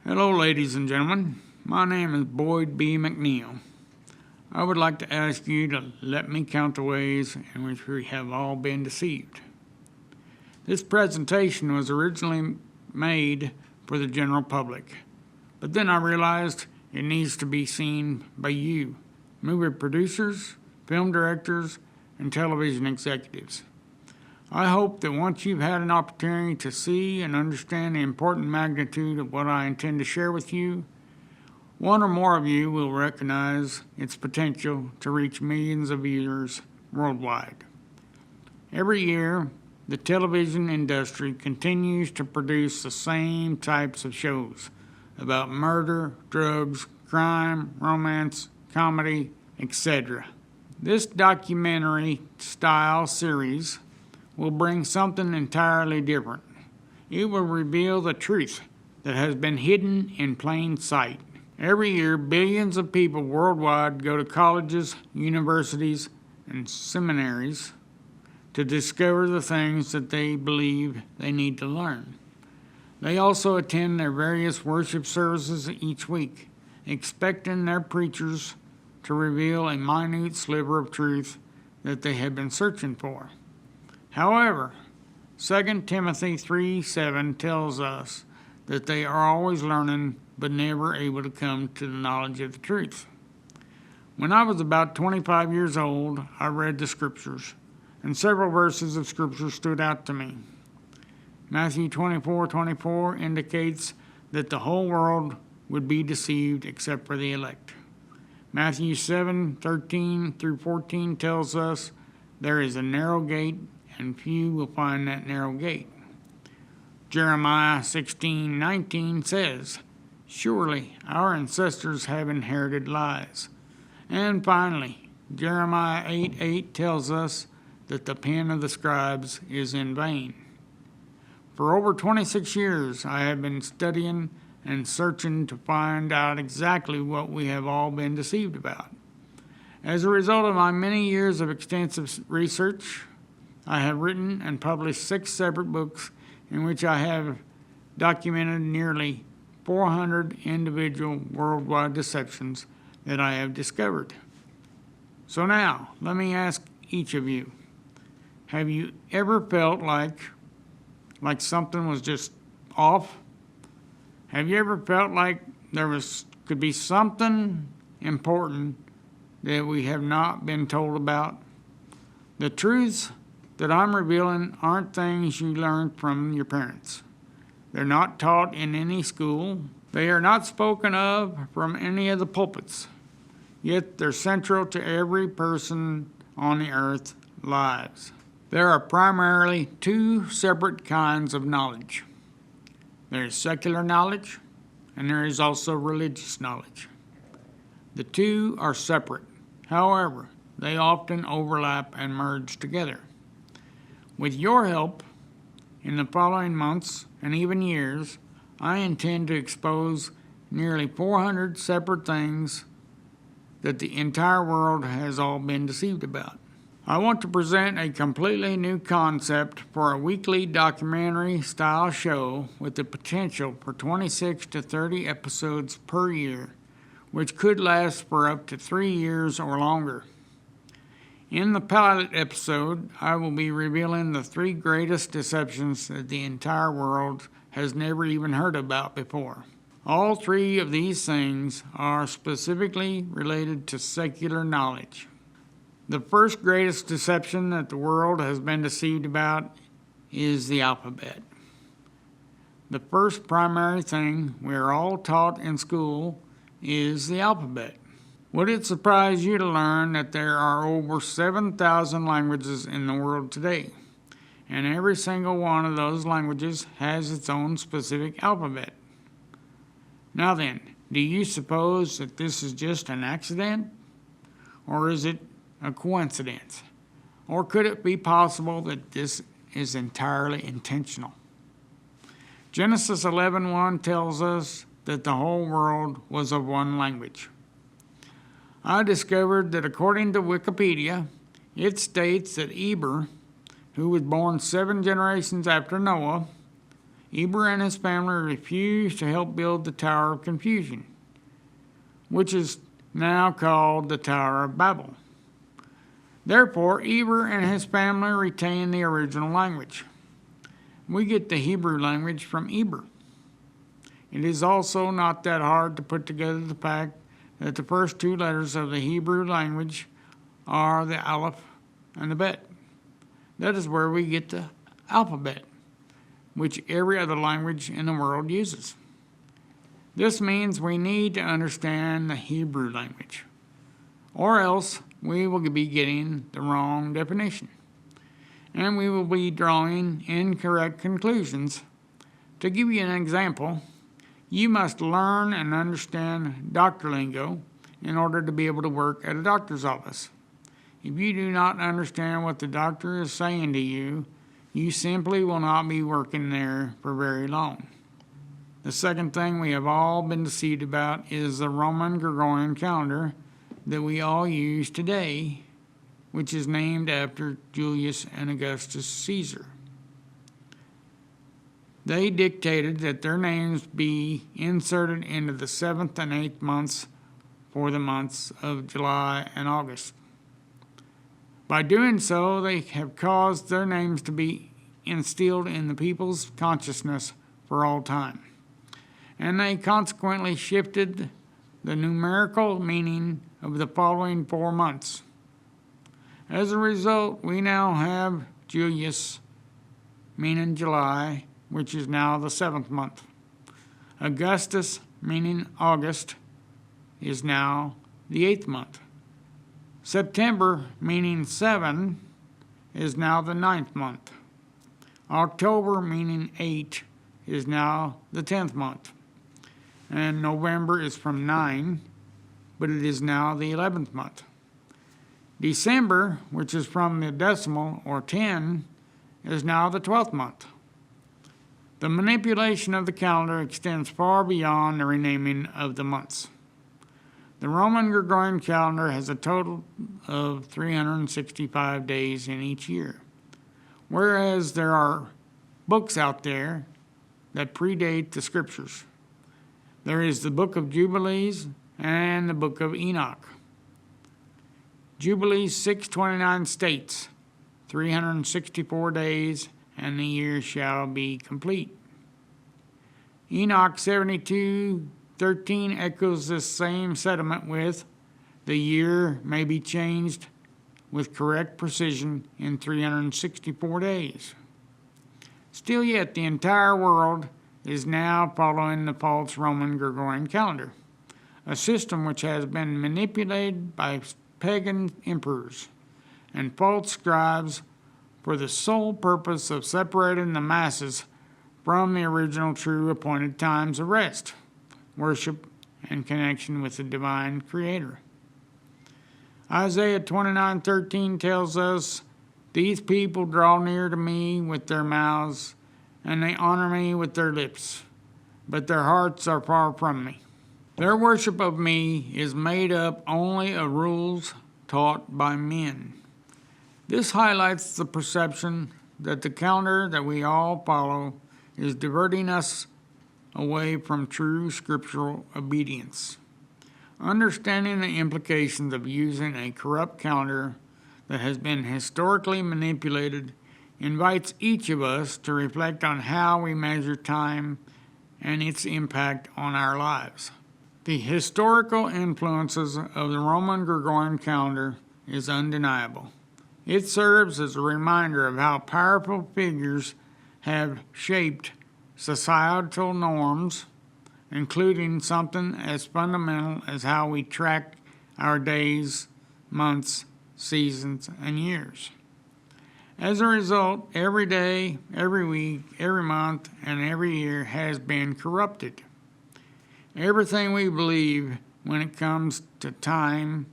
Hello, ladies and gentlemen. My name is Boyd B. McNiel. I would like to ask you to let me count the ways in which we have all been deceived. This presentation was originally made for the general public, but then I realized it needs to be seen by you, movie producers, film directors, and television executives. I hope that once you've had an opportunity to see and understand the important magnitude of what I intend to share with you, one or more of you will recognize its potential to reach millions of viewers worldwide. Every year, the television industry continues to produce the same types of shows about murder, drugs, crime, romance, comedy, etc. This documentary-style series will bring something entirely different. It will reveal the truth that has been hidden in plain sight. Every year, billions of people worldwide go to colleges, universities, and seminaries to discover the things that they believe they need to learn. They also attend their various worship services each week, expecting their preachers to reveal a minute sliver of truth that they have been searching for. However, 2 Timothy 3:7 tells us that they are always learning but never able to come to the knowledge of the truth. When I was about 25 years old, I read the scriptures, and several verses of scripture stood out to me. Matthew 24:24 indicates that the whole world would be deceived except for the elect. Matthew 7:13 through 14 tells us there is a narrow gate and few will find that narrow gate. Jeremiah 16:19 says, surely our ancestors have inherited lies. And finally, Jeremiah 8:8 tells us that the pen of the scribes is in vain. For over 26 years, I have been studying and searching to find out exactly what we have all been deceived about. As a result of my many years of extensive research, I have written and published 6 separate books in which I have documented nearly 400 individual worldwide deceptions that I have discovered. So now, let me ask each of you, have you ever felt like something was just off? Have you ever felt like could be something important that we have not been told about? The truths that I'm revealing aren't things you learned from your parents. They're not taught in any school. They are not spoken of from any of the pulpits. Yet they're central to every person on the earth's lives. There are primarily 2 separate kinds of knowledge. There is secular knowledge, and there is also religious knowledge. The 2 are separate. However, they often overlap and merge together. With your help, in the following months and even years, I intend to expose nearly 400 separate things that the entire world has all been deceived about. I want to present a completely new concept for a weekly documentary-style show with the potential for 26 to 30 episodes per year, which could last for up to 3 years or longer. In the pilot episode, I will be revealing the 3 greatest deceptions that the entire world has never even heard about before. All 3 of these things are specifically related to secular knowledge. The first greatest deception that the world has been deceived about is the alphabet. The first primary thing we are all taught in school is the alphabet. Would it surprise you to learn that there are over 7,000 languages in the world today, and every single one of those languages has its own specific alphabet? Now then, do you suppose that this is just an accident? Or is it a coincidence? Or could it be possible that this is entirely intentional? Genesis 11:1 tells us that the whole world was of one language. I discovered that according to Wikipedia, it states that Eber, who was born 7 generations after Noah, Eber and his family refused to help build the Tower of Confusion, which is now called the Tower of Babel. Therefore, Eber and his family retained the original language. We get the Hebrew language from Eber. It is also not that hard to put together the fact that the first two letters of the Hebrew language are the Aleph and the Bet. That is where we get the alphabet, which every other language in the world uses. This means we need to understand the Hebrew language, or else we will be getting the wrong definition, and we will be drawing incorrect conclusions. To give you an example, you must learn and understand doctor lingo in order to be able to work at a doctor's office. If you do not understand what the doctor is saying to you, you simply will not be working there for very long. The second thing we have all been deceived about is the Roman Gregorian calendar that we all use today, which is named after Julius and Augustus Caesar. They dictated that their names be inserted into the 7th and 8th months for the months of July and August. By doing so, they have caused their names to be instilled in the people's consciousness for all time, and they consequently shifted the numerical meaning of the following 4 months. As a result, we now have Julius, meaning July, which is now the 7th month. Augustus, meaning August, is now the 8th month. September, meaning 7, is now the 9th month. October, meaning 8, is now the 10th month. And November is from 9, but it is now the 11th month. December, which is from the decimal, or 10, is now the 12th month. The manipulation of the calendar extends far beyond the renaming of the months. The Roman Gregorian calendar has a total of 365 days in each year, whereas there are books out there that predate the scriptures. There is the Book of Jubilees and the Book of Enoch. Jubilees 6:29 states, 364 days, and the year shall be complete. Enoch 72:13 echoes this same sentiment with, the year may be changed with correct precision in 364 days. Still yet, the entire world is now following the false Roman Gregorian calendar, a system which has been manipulated by pagan emperors and false scribes for the sole purpose of separating the masses from the original true appointed times of rest, worship, and connection with the divine Creator. Isaiah 29:13 tells us, "These people draw near to me with their mouths, and they honor me with their lips, but their hearts are far from me." Their worship of me is made up only of rules taught by men. This highlights the perception that the calendar that we all follow is diverting us away from true scriptural obedience. Understanding the implications of using a corrupt calendar that has been historically manipulated invites each of us to reflect on how we measure time and its impact on our lives. The historical influences of the Roman Gregorian calendar is undeniable. It serves as a reminder of how powerful figures have shaped societal norms, including something as fundamental as how we track our days, months, seasons, and years. As a result, every day, every week, every month, and every year has been corrupted. Everything we believe when it comes to time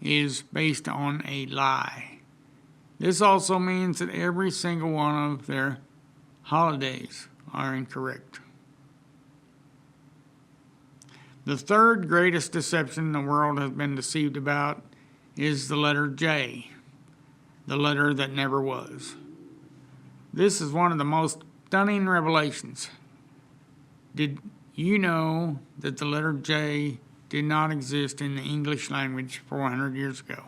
is based on a lie. This also means that every single one of their holidays are incorrect. The third greatest deception the world has been deceived about is the letter J, the letter that never was. This is one of the most stunning revelations. Did you know that the letter J did not exist in the English language 400 years ago?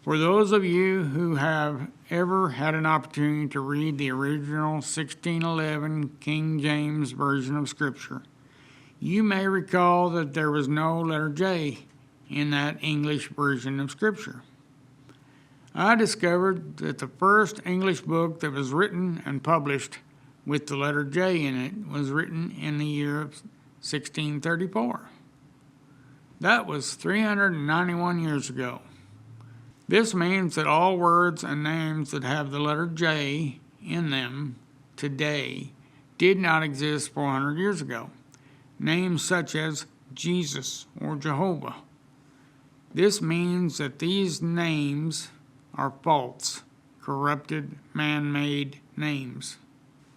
For those of you who have ever had an opportunity to read the original 1611 King James Version of Scripture, you may recall that there was no letter J in that English version of Scripture. I discovered that the first English book that was written and published with the letter J in it was written in the year of 1634. That was 391 years ago. This means that all words and names that have the letter J in them today did not exist 400 years ago. Names such as Jesus or Jehovah. This means that these names are false, corrupted, man-made names.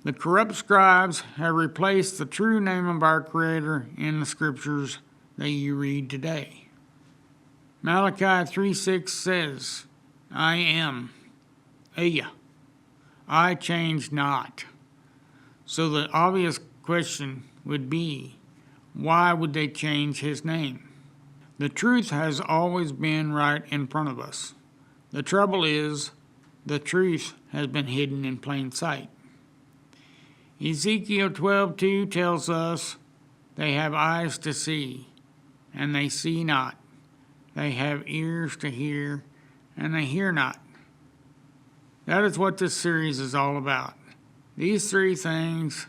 The corrupt scribes have replaced the true name of our Creator in the Scriptures that you read today. Malachi 3:6 says, I am, I change not. So the obvious question would be, why would they change his name? The truth has always been right in front of us. The trouble is, the truth has been hidden in plain sight. Ezekiel 12:2 tells us, they have eyes to see, and they see not. They have ears to hear, and they hear not. That is what this series is all about. These three things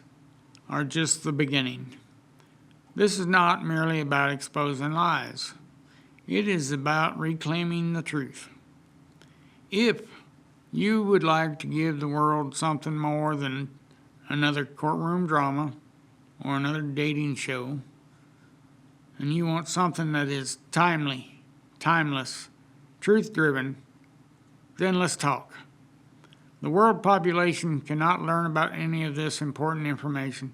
are just the beginning. This is not merely about exposing lies. It is about reclaiming the truth. If you would like to give the world something more than another courtroom drama or another dating show, and you want something that is timely, timeless, truth-driven, then let's talk. The world population cannot learn about any of this important information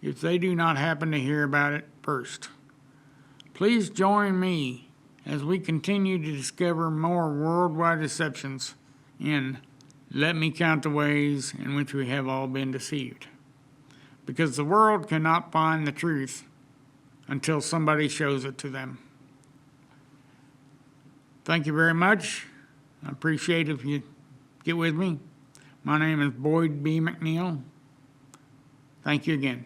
if they do not happen to hear about it first. Please join me as we continue to discover more worldwide deceptions in Let Me Count the Ways in Which We Have All Been Deceived. Because the world cannot find the truth until somebody shows it to them. Thank you very much. I appreciate if you get with me. My name is Boyd B. McNiel. Thank you again.